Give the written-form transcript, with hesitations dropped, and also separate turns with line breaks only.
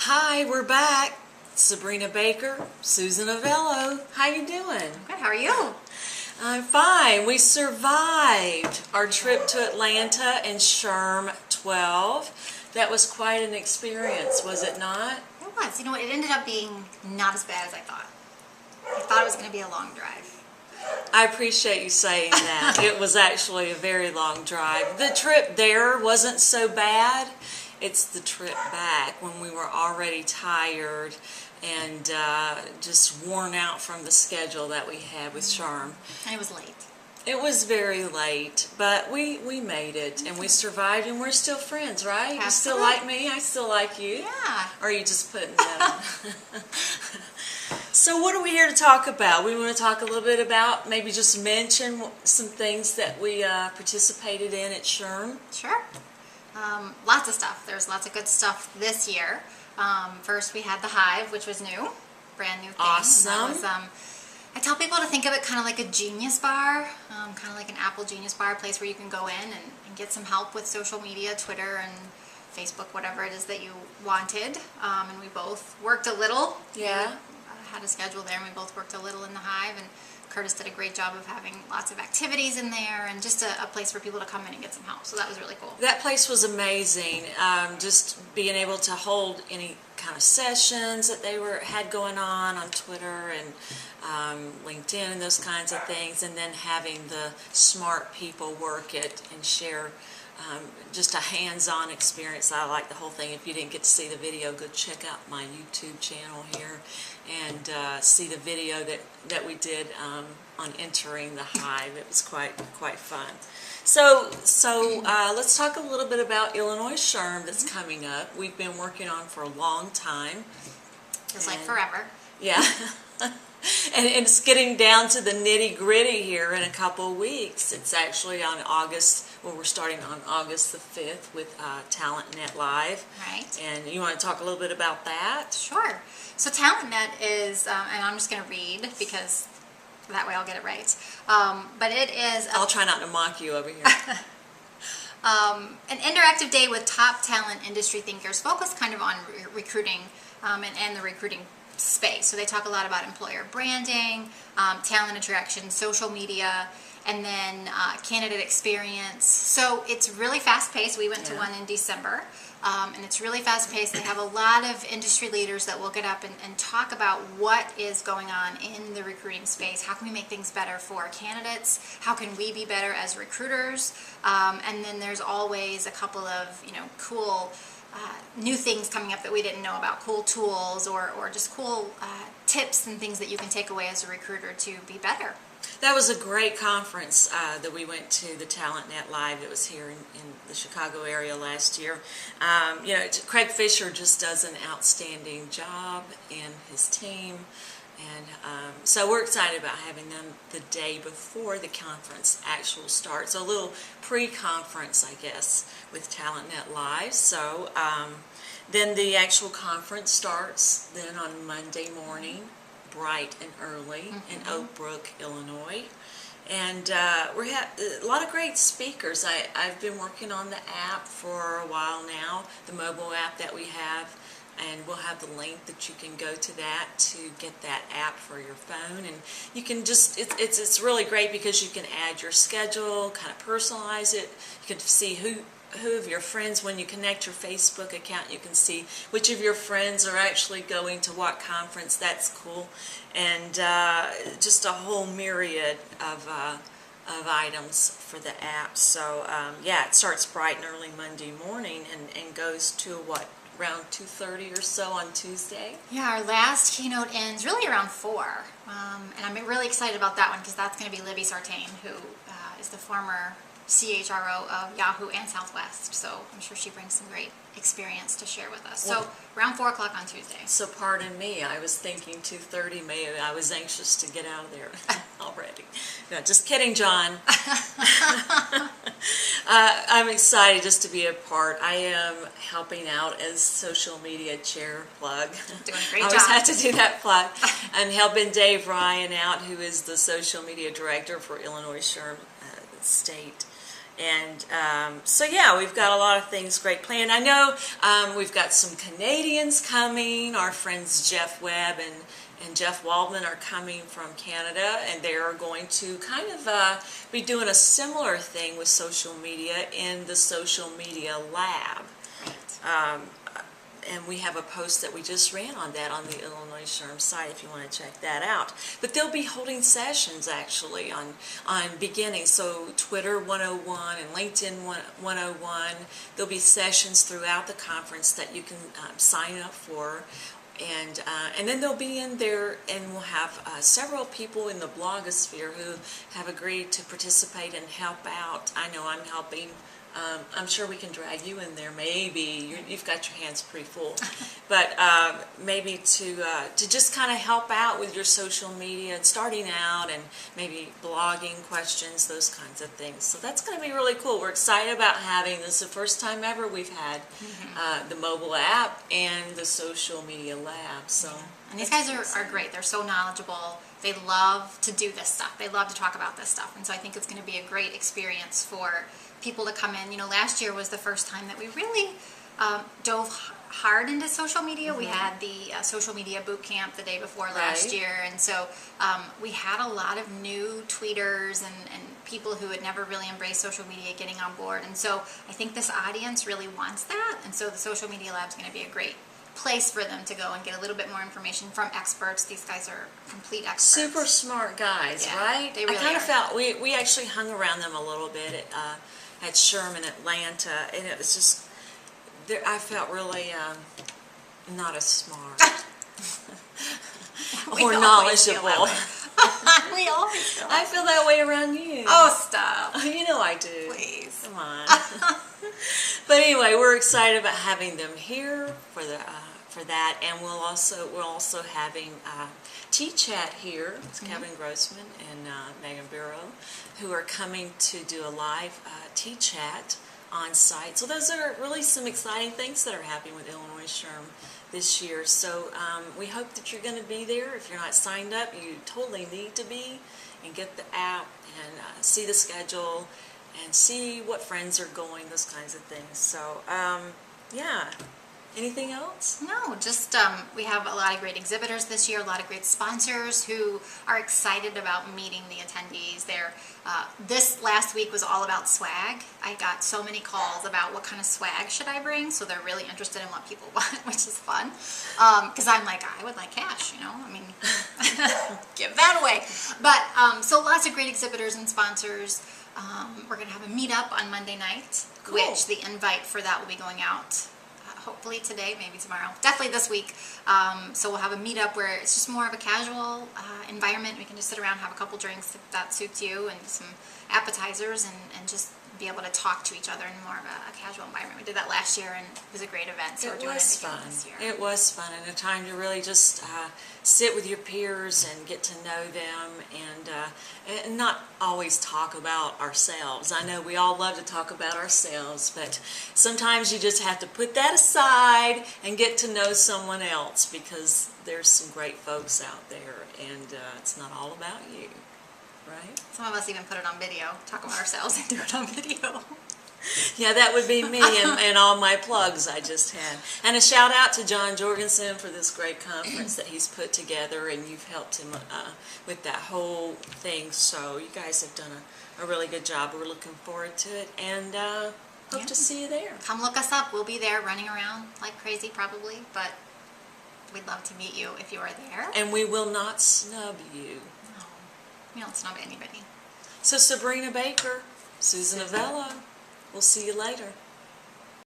Hi, we're back. Sabrina Baker, Susan Avello. How you doing?
Good, how are you?
I'm fine. We survived our trip to Atlanta and Sherm 12. That was quite an experience, was it not?
It was. You know what, it ended up being not as bad as I thought. I thought it was going to be a long drive.
I appreciate you saying that. It was actually a very long drive. The trip there wasn't so bad. It's the trip back when we were already tired and just worn out from the schedule that we had with Sherm.
And it was late.
It was very late, but we made it and we survived, and we're still friends, right?
Absolutely.
You still like me, I still like you.
Yeah.
Or are you just putting that on? So what are we here to talk about? We want to talk a little bit about, maybe just mention some things that we participated in at Sherm.
Sure. Lots of stuff. There's lots of good stuff this year. First we had the Hive, which was new. Brand new thing.
Awesome.
And that was, I tell people to think of it kind of like a Genius Bar, kind of like an Apple Genius Bar, a place where you can go in and get some help with social media, Twitter and Facebook, whatever it is that you wanted. And we both worked a little.
Yeah.
We had a schedule there, and we both worked a little in the Hive, and Curtis did a great job of having lots of activities in there and just a place for people to come in and get some help. So that was really cool.
That place was amazing. Just being able to hold any kind of sessions that they had going on Twitter and LinkedIn and those kinds of things, and then having the smart people work it and share just a hands-on experience. I like the whole thing. If you didn't get to see the video, go check out my YouTube channel here and see the video that we did on entering the Hive. It was quite fun. So let's talk a little bit about Illinois Sherm that's coming up. We've been working on for a long time.
Feels like forever.
Yeah. And it's getting down to the nitty-gritty here in a couple of weeks. It's actually on we're starting on August the 5th with TalentNet Live.
Right.
And you want to talk a little bit about that?
Sure. So TalentNet is, and I'm just going to read because that way I'll get it right. But it is...
I'll try not to mock you over here.
An interactive day with top talent industry thinkers focused kind of on recruiting and the recruiting space. So they talk a lot about employer branding, talent attraction, social media, and then candidate experience. So it's really fast-paced. We went to one in December, and it's really fast-paced. They have a lot of industry leaders that will get up and talk about what is going on in the recruiting space. How can we make things better for candidates? How can we be better as recruiters? And then there's always a couple of cool new things coming up that we didn't know about, cool tools or just cool tips and things that you can take away as a recruiter to be better.
That was a great conference that we went to, the TalentNet Live that was here in the Chicago area last year. Craig Fisher just does an outstanding job, and his team. And so we're excited about having them the day before the conference actual starts. A little pre-conference, I guess, with TalentNet Live. So then the actual conference starts then on Monday morning, bright and early in Oak Brook, Illinois. And we have a lot of great speakers. I've been working on the app for a while now, the mobile app that we have. And we'll have the link that you can go to that to get that app for your phone, and you can just it's really great because you can add your schedule, kind of personalize it. You can see who of your friends, when you connect your Facebook account, you can see which of your friends are actually going to what conference. That's cool, and just a whole myriad of items for the app. So it starts bright and early Monday morning and goes to around 2:30 or so on Tuesday. Yeah,
our last keynote ends really around 4. And I'm really excited about that one because that's going to be Libby Sartain, who is the former CHRO of Yahoo and Southwest. So I'm sure she brings some great experience to share with us. So around 4 o'clock on Tuesday.
So pardon me, I was thinking 2:30. Maybe I was anxious to get out of there already. No, just kidding, John. I'm excited just to be a part. I am helping out as social media chair plug.
Doing a great job.
I always have to do that plug. I'm helping Dave Ryan out, who is the social media director for Illinois Sherm State. And so yeah, we've got a lot of things great planned. I know we've got some Canadians coming. Our friends Jeff Webb and Jeff Waldman are coming from Canada, and they are going to kind of be doing a similar thing with social media in the social media lab. And we have a post that we just ran on that on the Illinois SHRM site if you want to check that out. But they'll be holding sessions actually on beginning. So Twitter 101 and LinkedIn 101. There'll be sessions throughout the conference that you can sign up for. And then they'll be in there, and we'll have several people in the blogosphere who have agreed to participate and help out. I know I'm helping. I'm sure we can drag you in there. Maybe you've got your hands pretty full, but maybe to just kind of help out with your social media and starting out, and maybe blogging questions, those kinds of things. So that's going to be really cool. We're excited about having this. The first time ever we've had the mobile app and the social media lab. So
and these guys are great. They're so knowledgeable. They love to do this stuff. They love to talk about this stuff, and so I think it's going to be a great experience for people to come in. You know, last year was the first time that we really dove hard into social media. We had the social media boot camp the day before last year, and so we had a lot of new tweeters and people who had never really embraced social media getting on board, and so I think this audience really wants that, and so the social media lab is going to be a great place for them to go and get a little bit more information from experts. These guys are complete experts.
Super smart guys, right?
They really
I kind
are.
of felt we actually hung around them a little bit at SHRM in Atlanta, and it was just I felt really not as smart or knowledgeable.
We always feel
I feel that way around you.
Oh, stop.
You know I do.
Please.
Come on. But anyway, we're excited about having them here for that, and we're also having Tea Chat here. It's Kevin Grossman and Megan Bureau, who are coming to do a live Tea Chat on site. So those are really some exciting things that are happening with Illinois SHRM this year. So we hope that you're going to be there. If you're not signed up, you totally need to be, and get the app and see the schedule and see what friends are going, those kinds of things. So yeah. Anything else?
No, just we have a lot of great exhibitors this year, a lot of great sponsors who are excited about meeting the attendees there. This last week was all about swag. I got so many calls about what kind of swag should I bring, so they're really interested in what people want, which is fun. Because I'm like, I would like cash, you know, I mean, give that away. But so lots of great exhibitors and sponsors. We're going to have a meetup on Monday night, which the invite for that will be going out. Hopefully today, maybe tomorrow, definitely this week. So we'll have a meetup where it's just more of a casual environment. We can just sit around, have a couple drinks if that suits you, and some appetizers, and just be able to talk to each other in more of a casual environment. We did that last year, and it was a great event. So we're doing it again this year.
It was fun, and a time to really just sit with your peers and get to know them, and not always talk about ourselves. I know we all love to talk about ourselves, but sometimes you just have to put that aside and get to know someone else, because there's some great folks out there, and it's not all about you. Right?
Some of us even put it on video, talk about ourselves and do it on video.
Yeah, that would be me and all my plugs I just had. And a shout out to John Jorgensen for this great conference that he's put together, and you've helped him with that whole thing. So you guys have done a really good job. We're looking forward to it, and hope to see you there.
Come look us up. We'll be there running around like crazy probably, but we'd love to meet you if you are there.
And we will not snub you.
We don't snub anybody.
So Sabrina Baker, Susan Avello, we'll see you later.